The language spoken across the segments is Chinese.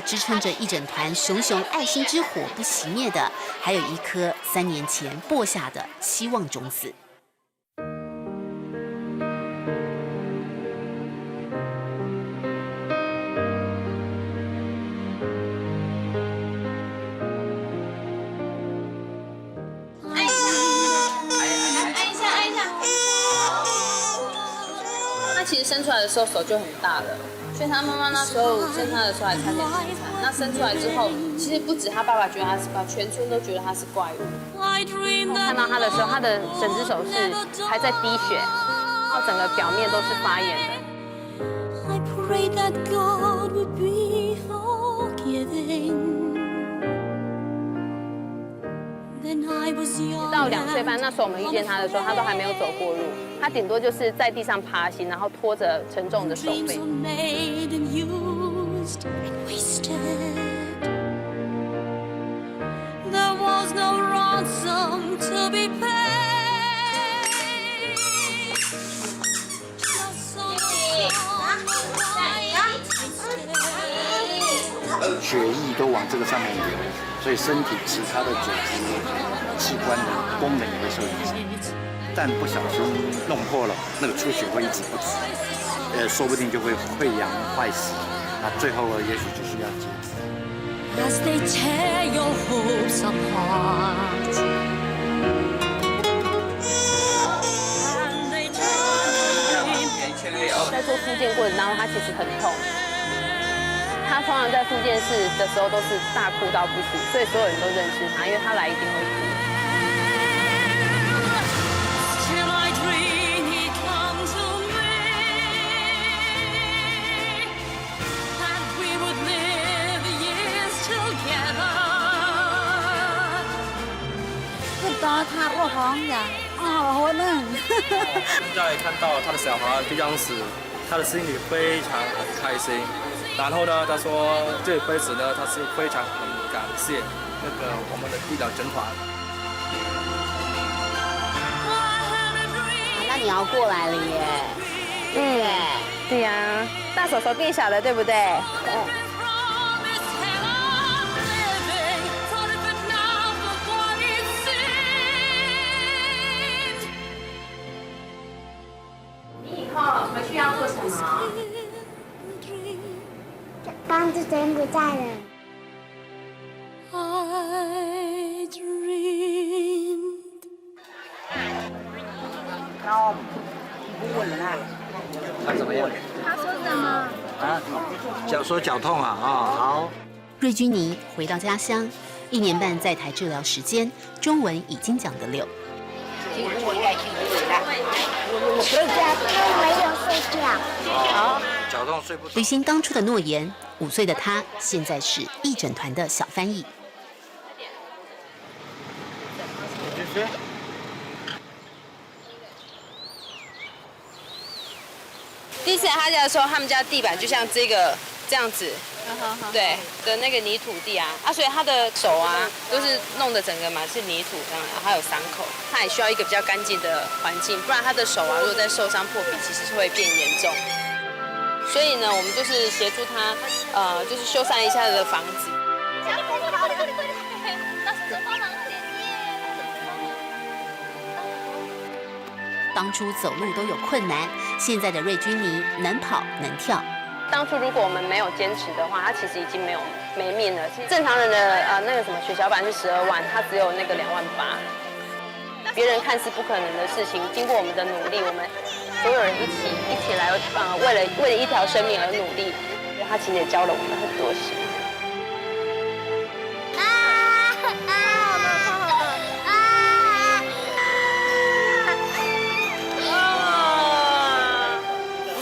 支撑着一整团熊熊爱心之火不熄灭的，还有一颗3年前播下的希望种子。其实生出来的时候手就很大了，所以他妈妈那时候生他的时候还差点自残。那生出来之后，其实不止他爸爸觉得他是怪，全村都觉得他是怪物。看到他的时候，他的整只手是还在滴血，然后整个表面都是发炎的。到2岁半，那时候我们遇见他的时候，他都还没有走过路，他顶多就是在地上爬行，然后拖着沉重的手背。血液都往这个上面流，所以身体其他的组织器官的功能也会受影响。但不小心弄破了，那个出血会一直不止，说不定就会溃疡坏死，那最后也许就是要截肢。在做复健过程当中，他其实很痛。他通常在复健室的时候都是大哭到不行，所以所有人都认识他，因为他来一定会哭。他不红的，好嫩。现在看到他的小孩的样子，他的心里非常很开心。然后呢，他说这辈子呢，他是非常很感谢那个我们的医疗诊团。那你要过来了耶？对呀，大手手变小了，对不对？回去要做什么？帮助柬埔寨人。他怎么样？他说什么？啊，脚痛啊，好。瑞君妮回到家乡，1年半在台治疗时间，中文已经讲得溜。我回家都没有睡觉。好，脚痛睡不着。履行当初的诺言，5岁的他现在是义诊团的小翻译。第一次来他家的时候，他们家地板就像这样子，对的那个泥土地啊，所以他的手啊都是弄得整个嘛是泥土这样，然后还有伤口，他也需要一个比较干净的环境，不然他的手啊如果再受伤破皮，其实是会变严重。所以呢，我们就是协助他，就是修缮一下他的房子。当初走路都有困难，现在的瑞君妮能跑能跳。当初如果我们没有坚持的话，他其实已经没命了。正常人的那个什么血小板是12万，他只有那个2万8。别人看似不可能的事情，经过我们的努力，我们所有人一起来，为了一条生命而努力。他其实也教了我们很多事。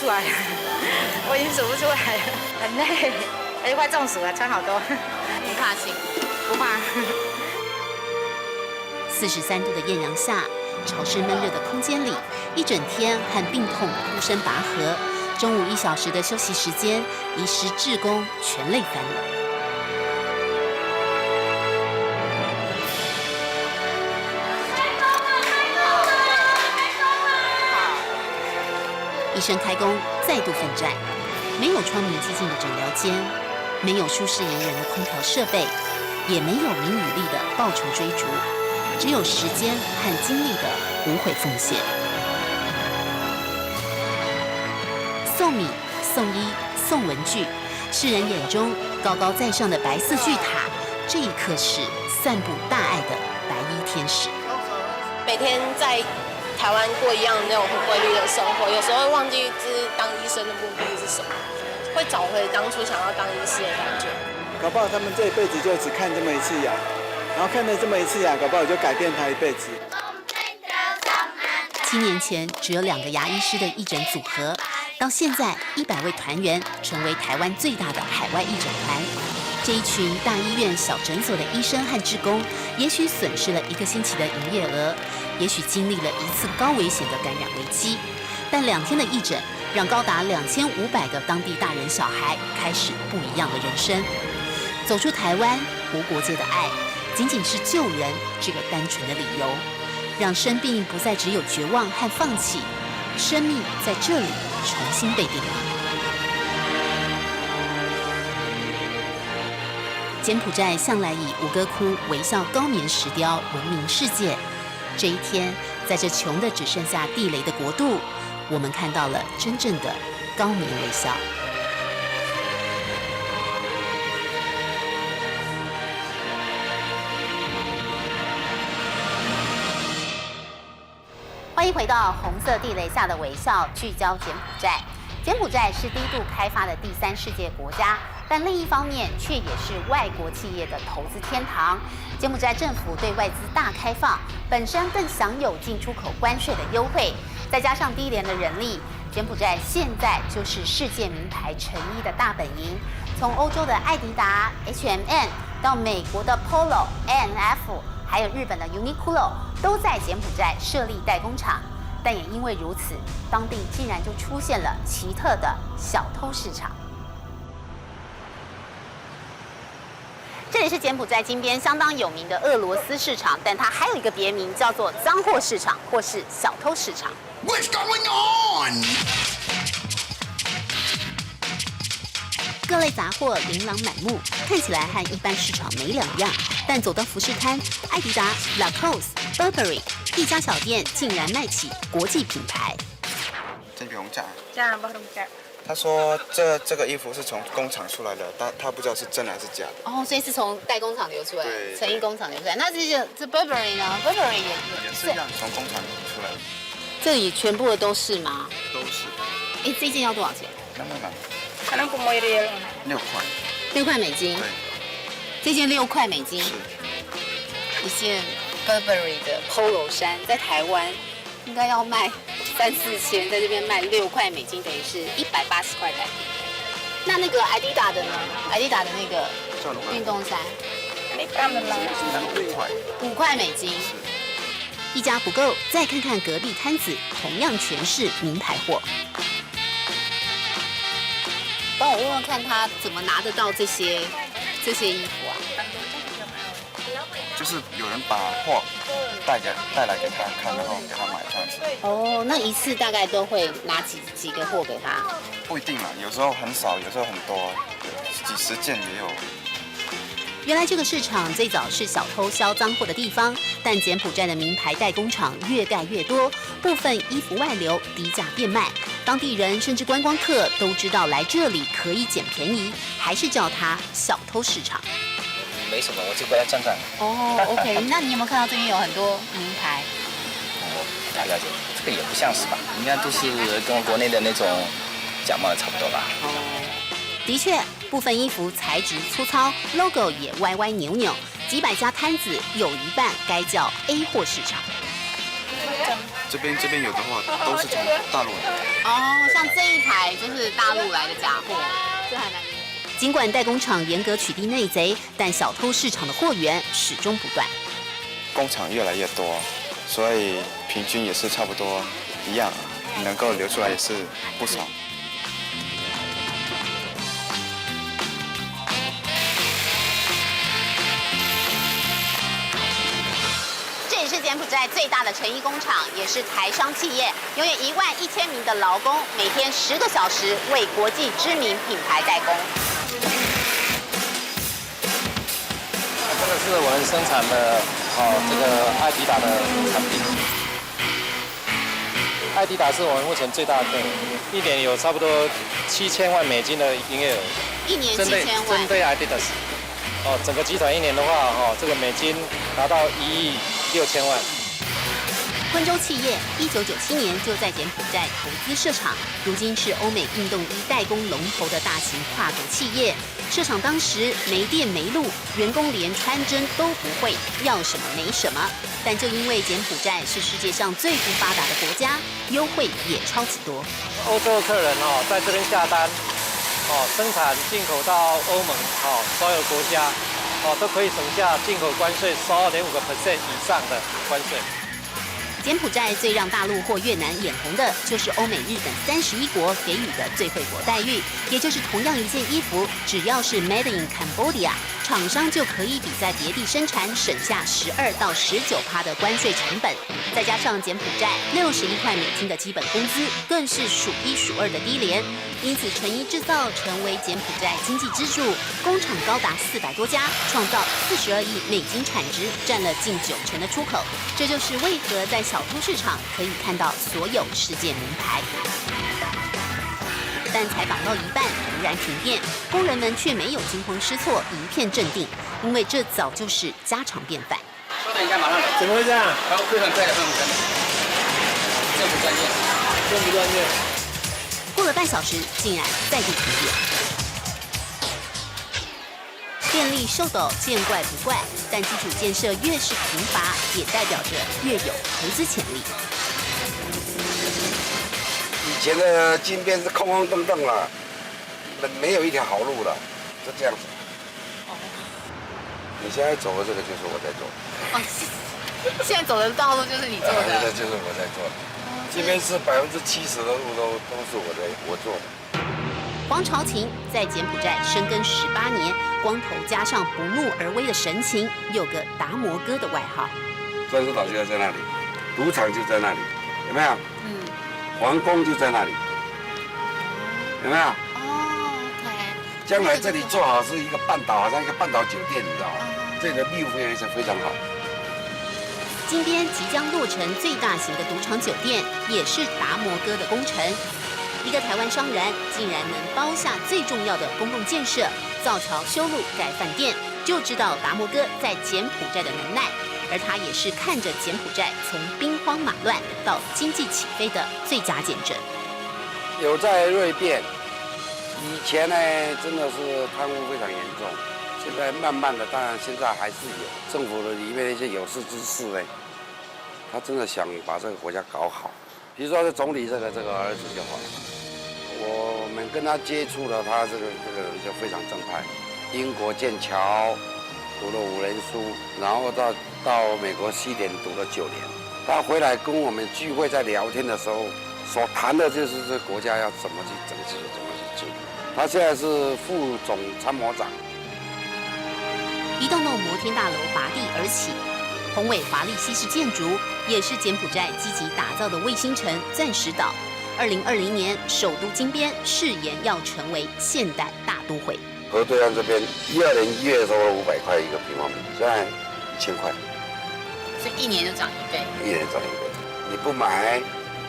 出来了，我已经数不出来了，很累，而且快中暑了，穿好多。不怕辛苦，不怕。43度的艳阳下，潮湿闷热的空间里，一整天和病痛哭声拔河。中午1小时的休息时间，医师志工全累翻了。医生开工再度奋战，没有窗明几净的诊疗间，没有舒适宜人的空调设备，也没有名与利的报酬追逐，只有时间和精力的无悔奉献。送米、送衣、送文具，世人眼中高高在上的白色巨塔，这一刻是散布大爱的白衣天使。每天在台湾过一样那种很规律的生活，有时候会忘记就是当医生的目的是什么，会找回当初想要当医师的感觉。搞不好他们这一辈子就只看这么一次牙，然后看了这么一次牙，搞不好就改变他一辈子。7年前只有2个牙医师的义诊组合，到现在100位团员成为台湾最大的海外义诊团。这一群大医院小诊所的医生和志工，也许损失了1个星期的营业额，也许经历了1次高危险的感染危机，但2天的义诊让高达2500个当地大人小孩开始不一样的人生。走出台湾，无国界的爱，仅仅是救人这个单纯的理由，让生病不再只有绝望和放弃，生命在这里重新被定义。柬埔寨向来以吴哥窟微笑高棉石雕闻名世界。这一天，在这穷的只剩下地雷的国度，我们看到了真正的高棉微笑。欢迎回到红色地雷下的微笑，聚焦柬埔寨。柬埔寨是低度开发的第3世界国家，但另一方面却也是外国企业的投资天堂。柬埔寨政府对外资大开放，本身更享有进出口关税的优惠，再加上低廉的人力，柬埔寨现在就是世界名牌成衣的大本营。从欧洲的艾迪达、H&M 到美国的 Polo、A&F， 还有日本的 Uniqlo， 都在柬埔寨设立代工厂。但也因为如此，当地竟然就出现了奇特的小偷市场。这里是柬埔寨金边相当有名的俄罗斯市场，但它还有一个别名，叫做赃货市场或是小偷市场。What's going on？ 各类杂货琳琅满目，看起来和一般市场没两样。但走到服饰摊，艾迪达、Lacoste、Burberry 一家小店竟然卖起国际品牌。这不用讲。这不用讲。他说这个衣服是从工厂出来的，但他不知道是真还是假。哦，所以是从代工厂流出来的，对，成衣工厂流出来。那这 Burberry 呢 ？Burberry 也是一样，从工厂出来的。这里全部的都是吗？都是。哎，这件要多少钱那么难。可能不没了。6块。6块美金。对。这件6块美金。是。一件 Burberry 的 Polo 衫，在台湾应该要卖3、4千，在这边卖6块美金，等于是180块台币。那个艾迪达的呢？艾迪达的那个运动衫，5块美金。一家不够，再看看隔壁摊子，同样全是名牌货。帮我问问看，他怎么拿得到这些衣服啊？就是有人把货带来给他看，然后给他买这样子。哦，那一次大概都会拿几个货给他？不一定啦，有时候很少，有时候很多，几十件也有。原来这个市场最早是小偷销赃货的地方，但柬埔寨的名牌代工厂越盖越多，部分衣服外流，低价变卖，当地人甚至观光客都知道来这里可以捡便宜，还是叫它小偷市场。没什么，我就过来站站。哦 ，OK， 那你有没有看到这边有很多名牌？我不太了解，这个也不像是吧？应该都是跟国内的那种假冒的差不多吧？哦，的确，部分衣服材质粗糙 ，logo 也歪歪扭扭，几百家摊子有一半该叫 A 货市场。这边有的话都是从大陆来的。哦，像这一排就是大陆来的假货，这还蛮。尽管代工厂严格取缔内贼，但小偷市场的货源始终不断。工厂越来越多，所以平均也是差不多一样，能够流出来也是不少。这也是柬埔寨最大的成衣工厂，也是台商企业，拥有11000名的劳工，每天10个小时为国际知名品牌代工。是我们生产的这个艾迪达的产品。艾迪达是我们目前最大的客人，一年有差不多7000万美金的营业额。1年7000万。针对 Adidas， 整个集团1年的话，这个美金达到1亿6000万。昆州企业1997年就在柬埔寨投资设厂，如今是欧美运动衣代工龙头的大型跨国企业。设厂当时没电没路，员工连穿针都不会，要什么没什么。但就因为柬埔寨是世界上最不发达的国家，优惠也超级多。欧洲的客人在这边下单，生产进口到欧盟所有国家，都可以省下进口关税12.5% 以上的关税。柬埔寨最让大陆或越南眼红的，就是欧美日本31国给予的最惠国待遇，也就是同样一件衣服，只要是 Made in Cambodia， 厂商就可以比在别地生产省下12到19%的关税成本，再加上柬埔寨61块美金的基本工资，更是数1数2的低廉。因此，成衣制造成为柬埔寨经济支柱，工厂高达400多家，创造42亿美金产值，占了近90%的出口。这就是为何在小偷市场可以看到所有世界名牌。但采访到一半，突然停电，工人们却没有惊慌失措，一片镇定，因为这早就是家常便饭。稍等一下，马上来。怎么会这样？会很快的，会很快的。政府断电，政府断电。过了半小时，竟然再度停电。电力秀逗见怪不怪，但基础建设越是贫乏，也代表着越有投资潜力。以前的金边是空空洞洞了，没有一条好路了，就这样子。你现在走的这个就是我在做。现在走的道路就是你做的。这就是我在做的。这边是70%的路都是我做的。黄朝琴在柬埔寨深耕18年，光头加上不怒而威的神情，有个达摩哥的外号。专属岛就在那里，赌场就在那里，有没有？皇宫就在那里，有没有？OK。将来这里做好是一个半岛，好像一个半岛酒店，你知道吗？这里的利务非常好。金边即将落成最大型的赌场酒店，也是达摩哥的工程。一个台湾商人竟然能包下最重要的公共建设，造桥、修路、盖饭店，就知道达摩哥在柬埔寨的能耐。而他也是看着柬埔寨从兵荒马乱到经济起飞的最佳见证。有在锐变，以前呢真的是贪污非常严重，现在慢慢的，当然现在还是有政府的里面的一些有识之士呢，他真的想把这个国家搞好。比如说这总理这个儿子就好了，我们跟他接触了，他这个人就非常正派。英国剑桥读了5年书，然后到美国西点读了9年。他回来跟我们聚会，在聊天的时候，所谈的就是这国家要怎么去整治，怎么去治理。他现在是副总参谋长。一栋栋摩天大楼拔地而起，宏伟华丽西式建筑，也是柬埔寨积极打造的卫星城钻石岛。2020年，首都金边誓言要成为现代大都会。河对岸这边12年1月的时候500块一个平方米，现在1000块，所以1年就涨1倍。1年涨1倍，你不买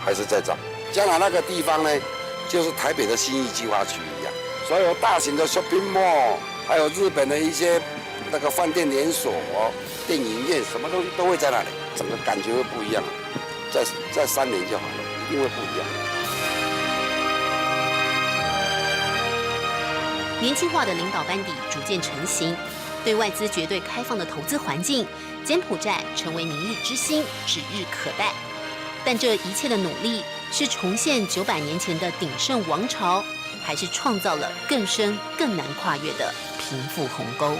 还是在涨。将来那个地方呢，就是台北的信义计划区一样，所有大型的 shopping mall， 还有日本的一些那个饭店连锁、电影院，什么东西都会在那里，整个感觉会不一样。再3年就好了，一定会不一样。年轻化的领导班底逐渐成型，对外资绝对开放的投资环境，柬埔寨成为明日之星，指日可待。但这一切的努力，是重现900年前的鼎盛王朝，还是创造了更深、更难跨越的贫富鸿沟？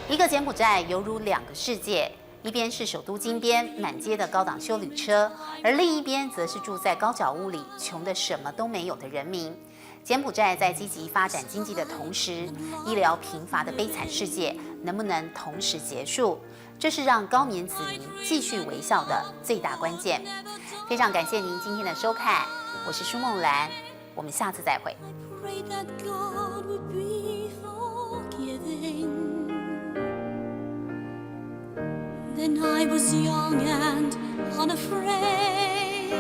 一个柬埔寨犹如2个世界。一边是首都金边满街的高档休旅车，而另一边则是住在高脚屋里、穷得什么都没有的人民。柬埔寨在积极发展经济的同时，医疗贫乏的悲惨世界能不能同时结束？这是让高棉子民继续微笑的最大关键。非常感谢您今天的收看，我是舒梦兰，我们下次再会。prayed that God would be forgiving. Then I was young and unafraid.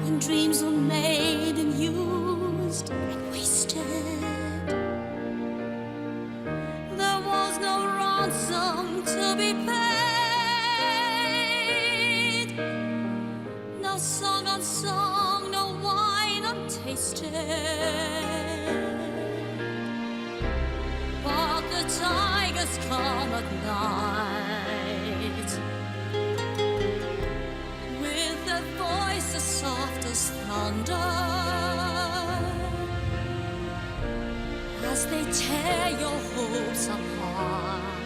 When dreams were made and used and wasted, there was no ransom to be paid. No song unsung, no wine untasted. But the tigers come at night with their voices soft as thunder, as they tear your hopes apart.